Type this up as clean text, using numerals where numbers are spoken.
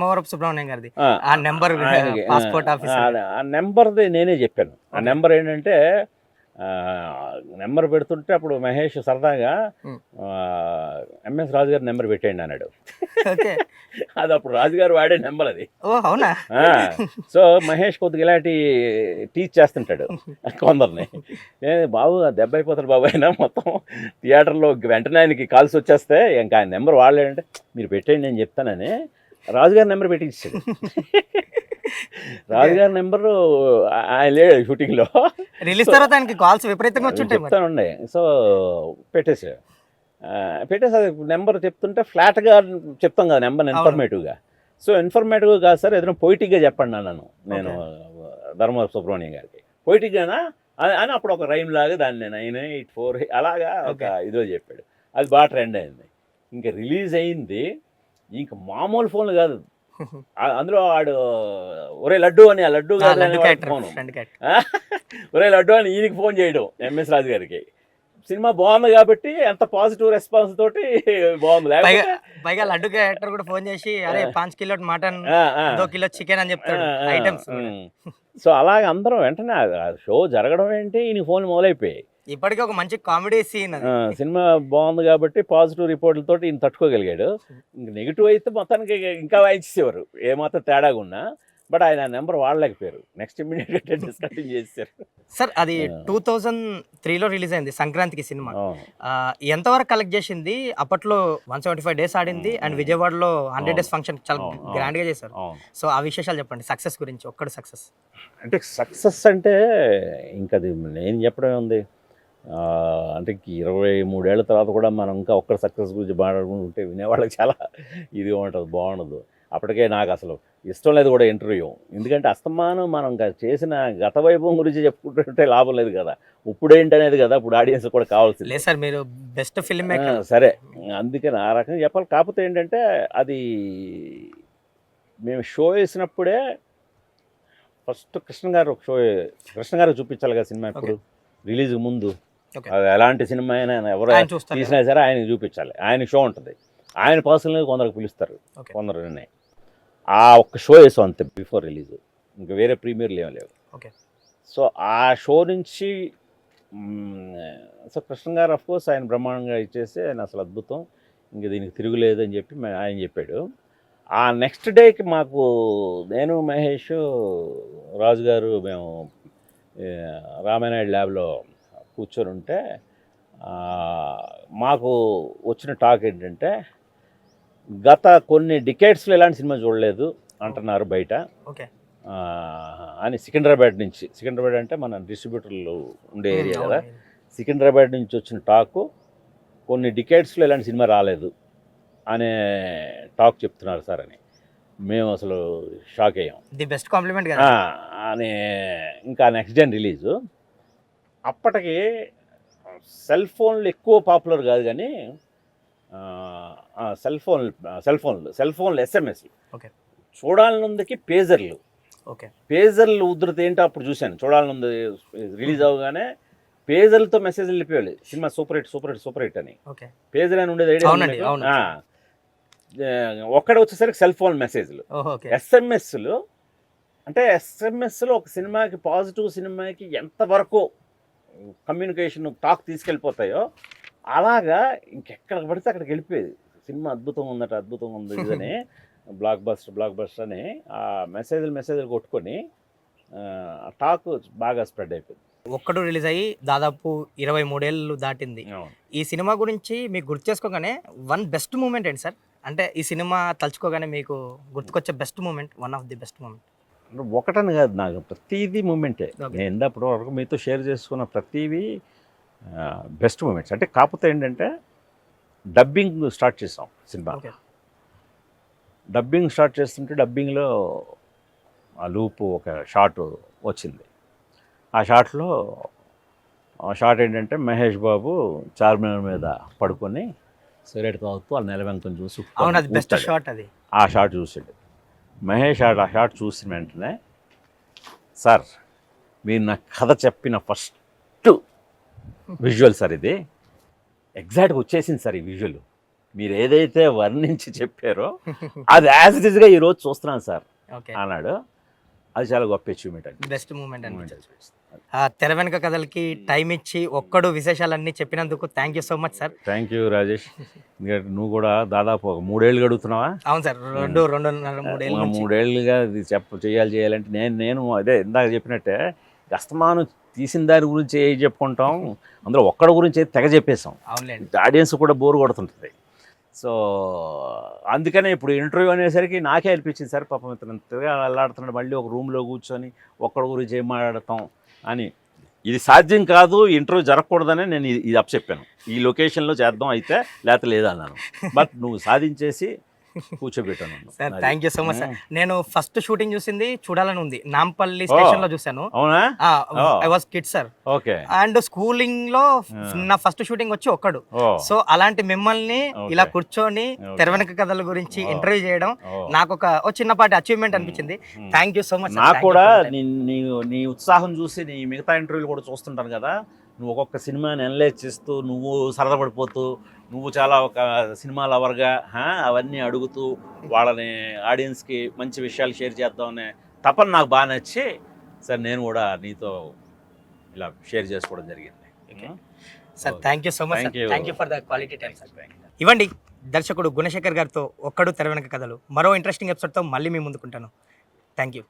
ధర్మవరపు సుబ్రహ్మణ్యం గారిది ఆ, ఆ నెంబర్ ఆయనకి పాస్పోర్ట్ ఆఫీసర్ ఆ నెంబర్ది నేనే చెప్పాను. ఆ నెంబర్ ఏంటంటే నెంబర్ పెడుతుంటే అప్పుడు మహేష్ సరదాగా ఎంఎస్ రాజు గారి నెంబర్ పెట్టేయండి అన్నాడు. ఓకే. అది అప్పుడు రాజుగారు వాడే నెంబర్ అది. ఓ అవునా? సో మహేష్ కొద్దిగా ఇలాంటి టీచ్ చేస్తుంటాడు కొందరిని. బాబు దెబ్బ అయిపోతాడు బాబు అయినా మొత్తం థియేటర్లో వెంటనే ఆయనకి కాల్స్ వచ్చేస్తే ఇంకా ఆయన నెంబర్ వాడలేడంటే మీరు పెట్టేయండి నేను చెప్తానని రాజుగారి నెంబర్ పెట్టించాడు. రాజుగారి నెంబరు ఆయన లేడు షూటింగ్లో. రిలీజ్ తర్వాత ఆయనకి కాల్స్ విపరీతంగా వచ్చుంటాయి మరి. చెప్తానుండే. సో పెట్టేసి అది నెంబర్ చెప్తుంటే ఫ్లాట్గా చెప్తాం కదా నెంబర్ ఇన్ఫర్మేటివ్గా. సో ఇన్ఫర్మేటివ్గా కాదు సార్ ఏదైనా పొయిటిక్గా చెప్పండి అన్నాను నేను ధర్మవరపు సుబ్రహ్మణ్యం గారికి. పొయిటిక్గానా అని అప్పుడు ఒక రైమ్ లాగా దాన్ని 984 అలాగా ఒక ఇదో చెప్పాడు. అది బాగా ట్రెండ్ అయింది. ఇంకా రిలీజ్ అయింది ఇంకా మామూలు ఫోన్లు కాదు. అందులో వాడు ఒరే లడ్డు అని ఆ లడ్డు ఫోన్ ఒరే లడ్డు అని ఈయనకి ఫోన్ చేయడం ఎంఎస్ రాజు గారికి. సినిమా బాగుంది కాబట్టి ఎంత పాజిటివ్ రెస్పాన్స్ తోటి బాగుంది. పైగా లడ్డు క్యారెక్టర్ కూడా ఫోన్ చేసి అరే 5 కిలో మటన్ 2 కిలో చికెన్ అని చెప్తాడు ఐటమ్స్. సో అలాగే అందరం వెంటనే షో జరగడం ఏంటి ఈయన ఫోన్ మొదలైపోయాయి. ఇప్పటికీ ఒక మంచి కామెడీ సీన్. సినిమా బాగుంది కాబట్టి పాజిటివ్ రిపోర్ట్లతో ఈయన తట్టుకోగలిగాడు. ఇంక నెగిటివ్ అయితే మొత్తానికి ఇంకా వాయించేసేవారు ఏమాత్రం తేడాగా ఉన్నా. బట్ ఆయన నెంబర్ వాడలేకపోయారు. నెక్స్ట్ ఇమ్మీడియట్గా డిస్కంటిన్యూ చేశారు. సార్ అది 2003లో రిలీజ్ అయింది సంక్రాంతికి సినిమా. ఎంతవరకు కలెక్ట్ చేసింది? అప్పట్లో 175 days ఆడింది అండ్ విజయవాడలో 100 days ఫంక్షన్ చాలా గ్రాండ్గా చేశారు. సో ఆ విశేషాలు చెప్పండి సక్సెస్ గురించి. ఒక్కడు సక్సెస్ అంటే సక్సెస్ అంటే ఇంకా అది నేను చెప్పడమే ఉంది. అంటే 23 ఏళ్ల తర్వాత కూడా మనం ఇంకా ఒక్కడ సక్సెస్ గురించి మాట్లాడుకుంటుంటే వినేవాళ్ళకి చాలా ఇది ఉంటుంది, బాగుండదు. అప్పటికే నాకు అసలు ఇష్టం లేదు కూడా ఇంటర్వ్యూ. ఎందుకంటే అస్తమానం మనం చేసిన గత వైభవం గురించి చెప్పుకుంటుంటే లాభం లేదు కదా. ఇప్పుడేంటి అనేది కదా ఇప్పుడు ఆడియన్స్ కూడా కావాల్సింది. లేదు సార్ మీరు బెస్ట్ ఫిల్మ్ మేకర్. సరే అందుకని ఆ రకంగా చెప్పాలి. కాకపోతే ఏంటంటే అది మేము షో వేసినప్పుడే ఫస్ట్ కృష్ణ గారు చూపించాలి కదా సినిమా. ఇప్పుడు రిలీజ్ ముందు అది ఎలాంటి సినిమా అయినా ఎవరు తీసినా సరే ఆయనకి చూపించాలి. ఆయన షో ఉంటుంది. ఆయన పర్సనల్గా కొందరికి పిలుస్తారు, కొందరు ఆ ఒక్క షో వేసాం అంతే బిఫోర్ రిలీజ్. ఇంకా వేరే ప్రీమియర్లు ఏమీ లేవు. సో ఆ షో నుంచి సో కృష్ణ గారు అఫ్కోర్స్ ఆయన బ్రహ్మాండంగా ఇచ్చేసి ఆయన అసలు అద్భుతం, ఇంక దీనికి తిరుగులేదు అని చెప్పి ఆయన చెప్పాడు. ఆ నెక్స్ట్ డేకి మాకు నేను మహేష్ రాజు గారు మేము రామానాయుడు ల్యాబ్లో కూర్చొని ఉంటే మాకు వచ్చిన టాక్ ఏంటంటే గత కొన్ని డికేట్స్లో ఎలాంటి సినిమా చూడలేదు అంటున్నారు బయట అని. సికింద్రాబాద్ అంటే మన డిస్ట్రిబ్యూటర్లు ఉండే ఏరియా కదా. సికింద్రాబాద్ నుంచి వచ్చిన టాకు కొన్ని డికేట్స్లో ఎలాంటి సినిమా రాలేదు అనే టాక్ చెప్తున్నారు సార్ అని. మేము అసలు షాక్ అయ్యాం. ది బెస్ట్ కాంప్లిమెంట్ అని. ఇంకా నెక్స్ట్ జన్ రిలీజు అప్పటికి సెల్ ఫోన్లు ఎక్కువ పాపులర్ కాదు కానీ సెల్ ఫోన్లు ఎస్ఎంఎస్ చూడాలనుందికి పేజర్లు ఉధృతి ఏంటో అప్పుడు చూశాను. చూడాలనుంది రిలీజ్ అవగానే పేజర్లతో మెసేజ్లు వెళ్ళిపోయాలి సినిమా సూపర్ హిట్ అని. పేజర్ అని ఉండేది ఐడియా. ఒక్కడ వచ్చేసరికి సెల్ ఫోన్ మెసేజ్లు. ఎస్ఎంఎస్లు అంటే ఎస్ఎంఎస్లో ఒక సినిమాకి పాజిటివ్ సినిమాకి ఎంతవరకు కమ్యూనికేషన్ టాక్ తీసుకెళ్ళిపోతాయో అలాగా ఇంకెక్కడికి పడితే అక్కడికి వెళ్ళిపోయేది. సినిమా అద్భుతంగా ఉంది ఇదని బ్లాక్ బస్టర్ అని ఆ మెసేజ్లు కొట్టుకొని టాక్ బాగా స్ప్రెడ్ అయిపోయింది. ఒక్కడు రిలీజ్ అయ్యి దాదాపు 23 ఏళ్ళు దాటింది. ఈ సినిమా గురించి మీకు గుర్తు చేసుకోగానే వన్ బెస్ట్ మూమెంట్ ఏంటి సార్? అంటే ఈ సినిమా తలుచుకోగానే మీకు గుర్తుకొచ్చే best moment, one of the best moment? ఒకటని కాదు, నాకు ప్రతిదీ మూమెంటే. నేను అప్పటి వరకు మీతో షేర్ చేసుకున్న ప్రతిదీ బెస్ట్ మూమెంట్స్. అంటే కాకపోతే ఏంటంటే డబ్బింగ్ స్టార్ట్ చేసాం సినిమా. డబ్బింగ్ స్టార్ట్ చేస్తుంటే డబ్బింగ్లో ఆ లూపు ఒక షాట్ వచ్చింది. ఆ షాట్ ఏంటంటే మహేష్ బాబు చార్మినార్ మీద పడుకొని సిగరెట్ తాగుతూ ఆ నెలవెంకని చూసి ఆ షాట్ చూసాడు మహేష్. ఆ షాట్ చూసిన వెంటనే సార్ మీరు నా కథ చెప్పిన ఫస్ట్ విజువల్ సార్ ఇది ఎగ్జాక్ట్గా వచ్చేసింది సార్ ఈ విజువల్. మీరు ఏదైతే వర్ణించి చెప్పారో అది యాజ్ ఇట్ ఈస్గా ఈరోజు చూస్తున్నాను సార్ ఓకే, అన్నాడు. అది చాలా గొప్ప అచీవ్మెంట్ అండి. బెస్ట్ మూమెంట్ అనిపించదు. తెర వెనుక కథలకి టైం ఇచ్చి ఒక్కడు విశేషాలన్నీ చెప్పినందుకు thank you so much sir. Thank you Rajesh. ఎందుకంటే నువ్వు కూడా దాదాపు ఒక 3 ఏళ్ళు గడుగుతున్నావా? అవును సార్, 3 ఏళ్ళుగా ఇది చేయాలంటే నేను అదే ఇందాక చెప్పినట్టే అస్తమానం తీసిన దాని గురించి ఏం చెప్పుకుంటాం, అందులో ఒక్కడి గురించి తెగ చెప్పేసాం. అవునులేండి, ఆడియన్స్ కూడా బోర్ కొడుతుంటుంది. సో అందుకనే ఇప్పుడు ఇంటర్వ్యూ అనేసరికి నాకే అనిపించింది సార్, పాపం ఇతను వెళ్ళాడుతున్నాడు, మళ్ళీ ఒక రూమ్లో కూర్చొని ఒక్కడి గురించి ఏం మాట్లాడతాం అని. ఇది సాధ్యం కాదు, ఇంటర్వ్యూ జరగకూడదని నేను ఇది అప్పచెప్పాను. ఈ లొకేషన్లో చేద్దాం అయితే, లేకపోతే లేదన్నాను. బట్ నువ్వు సాధించేసి కూర్చోబెట్టాను sir. Thank you so much sir. నేను ఫస్ట్ షూటింగ్ చూసింది చూడాలని ఉంది, నాంపల్లి స్టేషన్ లో చూసాను. అవునా? I was kid sir. Okay. And schooling లో నా ఫస్ట్ షూటింగ్ వచ్చి ఒక్కడు. సో అలాంటి మిమ్మల్ని ఇలా కూర్చొని తెర వెనుక కథల గురించి ఇంటర్వ్యూ చేయడం నాకు ఒక చిన్నపాటి అచీవ్మెంట్ అనిపించింది. Thank you so much. నాకు కూడా నీ ఉత్సాహం చూసి నీ మిగతా ఇంటర్వ్యూలు కూడా చూస్తుంటాను కదా, నువ్వు ఒక్కొక్క సినిమాని అనలైజ్ చేస్తూ నువ్వు సరదా పడిపోతూ నువ్వు చాలా ఒక సినిమా లవర్గా అవన్నీ అడుగుతూ వాళ్ళని ఆడియన్స్కి మంచి విషయాలు షేర్ చేద్దామనే తపన నాకు బాగా నచ్చి సార్ నేను కూడా నీతో ఇలా షేర్ చేసుకోవడం జరిగింది. Sir thank you so much. Thank you for the quality time sir. ఇవ్వండి దర్శకుడు గుణశేఖర్ గారితో ఒక్కడు తెర వెనుక కథలు మరో ఇంట్రెస్టింగ్ ఎపిసోడ్తో మళ్ళీ మీ ముందుకుంటాను. Thank you.